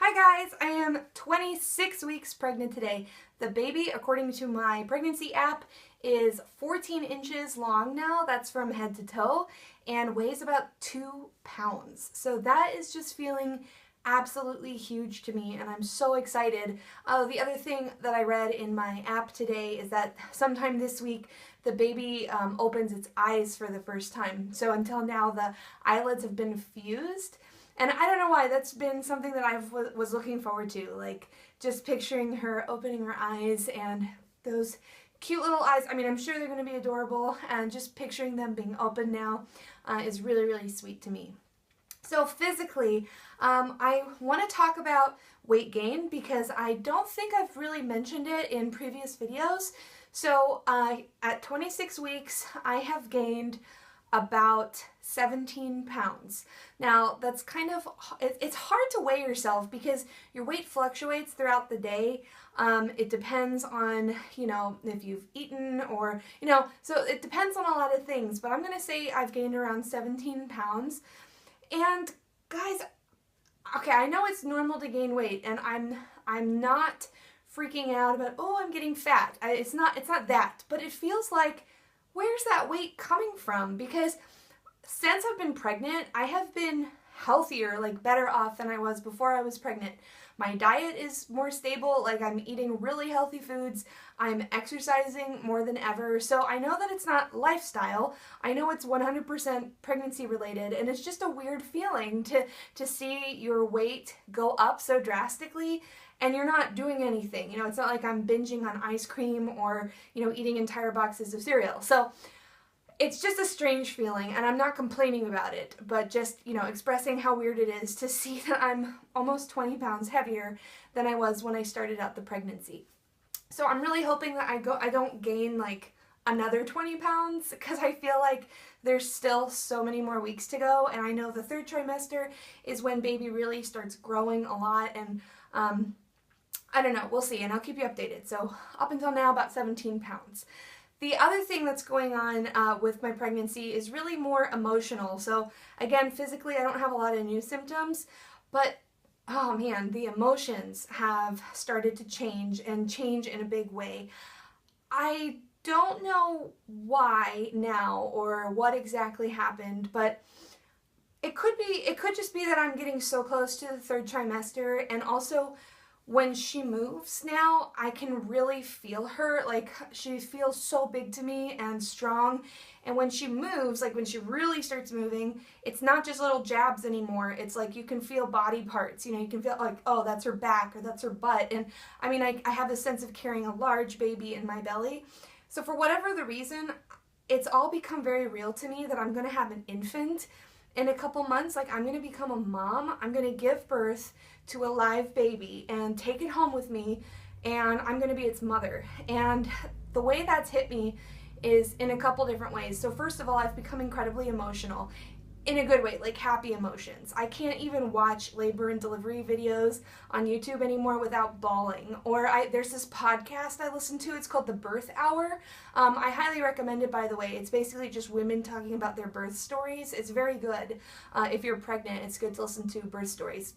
Hi guys, I am 26 weeks pregnant today. The baby, according to my pregnancy app, is 14 inches long now. That's from head to toe and weighs about 2 pounds. So that is just feeling absolutely huge to me and I'm so excited. The other thing that I read in my app today is that sometime this week the baby opens its eyes for the first time. So until now the eyelids have been fused. And I don't know why, that's been something that I was looking forward to, like just picturing her opening her eyes and those cute little eyes. I mean, I'm sure they're going to be adorable, and just picturing them being open now is really, really sweet to me. So physically, I want to talk about weight gain because I don't think I've really mentioned it in previous videos. So at 26 weeks, I have gained about 17 pounds. Now that's kind of, it's hard to weigh yourself because your weight fluctuates throughout the day. It depends on, if you've eaten or, so it depends on a lot of things, but I'm going to say I've gained around 17 pounds. And guys, okay, I know it's normal to gain weight and I'm not freaking out about, oh, I'm getting fat. It's not that, but it feels like, where's that weight coming from? Because since I've been pregnant, I have been healthier, like better off than I was before I was pregnant. My diet is more stable, like I'm eating really healthy foods. I'm exercising more than ever. So I know that it's not lifestyle. I know it's 100% pregnancy related, and it's just a weird feeling to see your weight go up so drastically and you're not doing anything. It's not like I'm binging on ice cream or, eating entire boxes of cereal. So it's just a strange feeling, and I'm not complaining about it, but just, expressing how weird it is to see that I'm almost 20 pounds heavier than I was when I started out the pregnancy. So I'm really hoping that I don't gain like another 20 pounds because I feel like there's still so many more weeks to go, and I know the third trimester is when baby really starts growing a lot, and I don't know, we'll see, and I'll keep you updated. So up until now, about 17 pounds. The other thing that's going on with my pregnancy is really more emotional. So again, physically I don't have a lot of new symptoms, but oh man, the emotions have started to change and change in a big way. I don't know why now or what exactly happened, but it could just be that I'm getting so close to the third trimester, and also when she moves now, I can really feel her, like she feels so big to me and strong. And when she moves, like when she really starts moving, it's not just little jabs anymore. It's like you can feel body parts, you can feel like, oh, that's her back or that's her butt. And I mean, I have a sense of carrying a large baby in my belly. So for whatever the reason, it's all become very real to me that I'm gonna have an infant in a couple months. Like I'm gonna become a mom, I'm gonna give birth to a live baby and take it home with me, and I'm gonna be its mother. And the way that's hit me is in a couple different ways. So first of all, I've become incredibly emotional in a good way, like happy emotions. I can't even watch labor and delivery videos on YouTube anymore without bawling. Or there's this podcast I listen to, it's called The Birth Hour. I highly recommend it, by the way. It's basically just women talking about their birth stories. It's very good. If you're pregnant, it's good to listen to birth stories.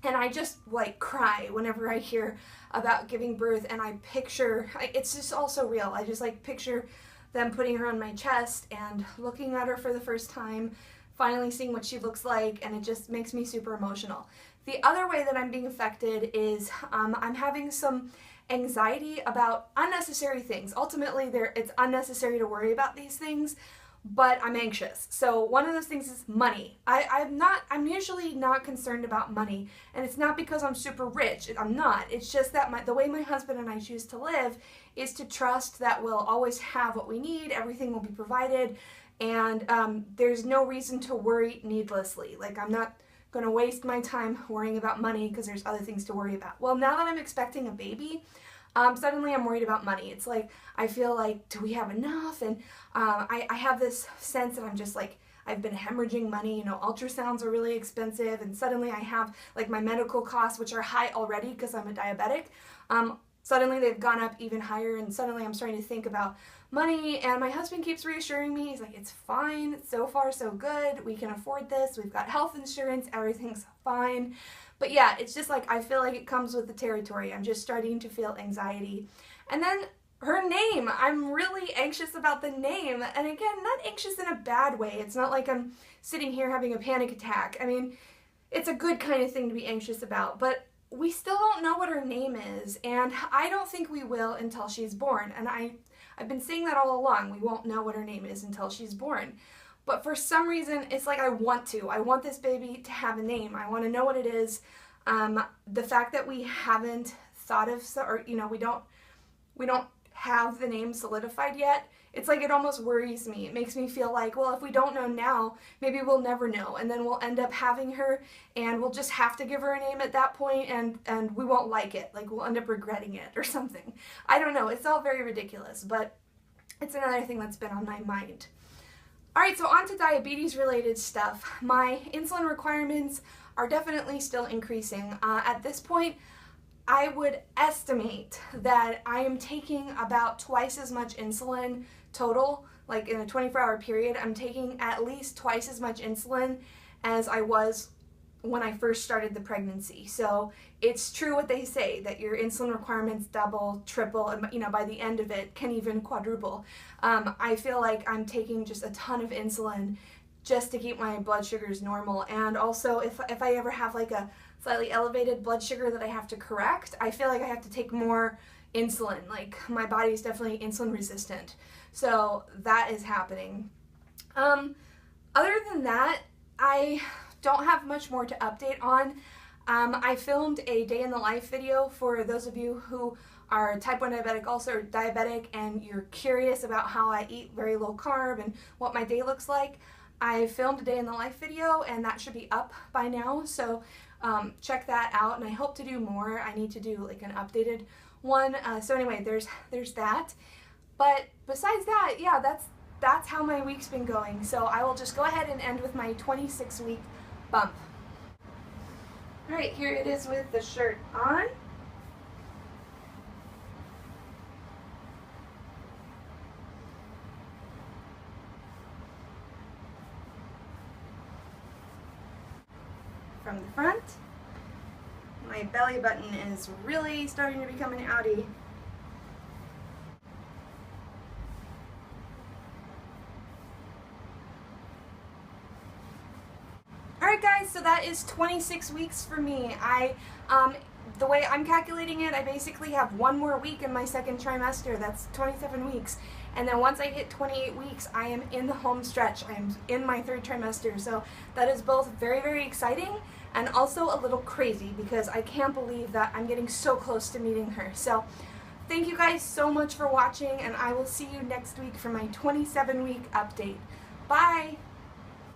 And I just like cry whenever I hear about giving birth, and I picture, it's just all so real. I just like picture them putting her on my chest and looking at her for the first time, finally seeing what she looks like, and it just makes me super emotional. The other way that I'm being affected is I'm having some anxiety about unnecessary things. Ultimately, it's unnecessary to worry about these things, but I'm anxious. So one of those things is money. I'm usually not concerned about money, and it's not because I'm super rich. I'm not. It's just that the way my husband and I choose to live is to trust that we'll always have what we need, everything will be provided, and there's no reason to worry needlessly. Like I'm not gonna waste my time worrying about money because there's other things to worry about. Well, now that I'm expecting a baby, suddenly I'm worried about money. It's like, I feel like, do we have enough? And I have this sense that I'm just like, I've been hemorrhaging money, ultrasounds are really expensive, and suddenly I have like my medical costs, which are high already because I'm a diabetic. suddenly they've gone up even higher, and suddenly I'm starting to think about money, and my husband keeps reassuring me. He's like, it's fine, so far so good, we can afford this, we've got health insurance, everything's fine. But yeah, it's just like, I feel like it comes with the territory. I'm just starting to feel anxiety. And then her name, I'm really anxious about the name, and again, not anxious in a bad way. It's not like I'm sitting here having a panic attack. I mean, it's a good kind of thing to be anxious about, but we still don't know what her name is, and I don't think we will until she's born. And I've been saying that all along. We won't know what her name is until she's born. But for some reason, it's like I want this baby to have a name. I want to know what it is. The fact that we haven't thought of, or we don't have the name solidified yet, it's like it almost worries me. It makes me feel like, well, if we don't know now, maybe we'll never know, and then we'll end up having her, and we'll just have to give her a name at that point, and we won't like it. Like, we'll end up regretting it or something. I don't know. It's all very ridiculous, but it's another thing that's been on my mind. Alright, so on to diabetes-related stuff. My insulin requirements are definitely still increasing. At this point, I would estimate that I am taking about twice as much insulin total, like in a 24-hour period. I'm taking at least twice as much insulin as I was when I first started the pregnancy. So it's true what they say, that your insulin requirements double, triple, and by the end of it can even quadruple. I feel like I'm taking just a ton of insulin just to keep my blood sugars normal. And also, if I ever have like a slightly elevated blood sugar that I have to correct, I feel like I have to take more insulin. Like, my body's definitely insulin resistant. So that is happening. Other than that, I don't have much more to update on. I filmed a day in the life video for those of you who are type 1 diabetic, also diabetic, and you're curious about how I eat very low carb and what my day looks like. I filmed a day in the life video, and that should be up by now, so check that out, and I hope to do more. I need to do like an updated one. So anyway, there's that. But besides that, yeah, that's how my week's been going. So I will just go ahead and end with my 26-week bump. Alright, here it is with the shirt on. From the front, my belly button is really starting to become an outie. Alright guys, so that is 26 weeks for me. The way I'm calculating it, I basically have one more week in my second trimester. That's 27 weeks. And then once I hit 28 weeks, I am in the home stretch. I am in my third trimester. So that is both very, very exciting and also a little crazy, because I can't believe that I'm getting so close to meeting her. So thank you guys so much for watching, and I will see you next week for my 27-week update. Bye!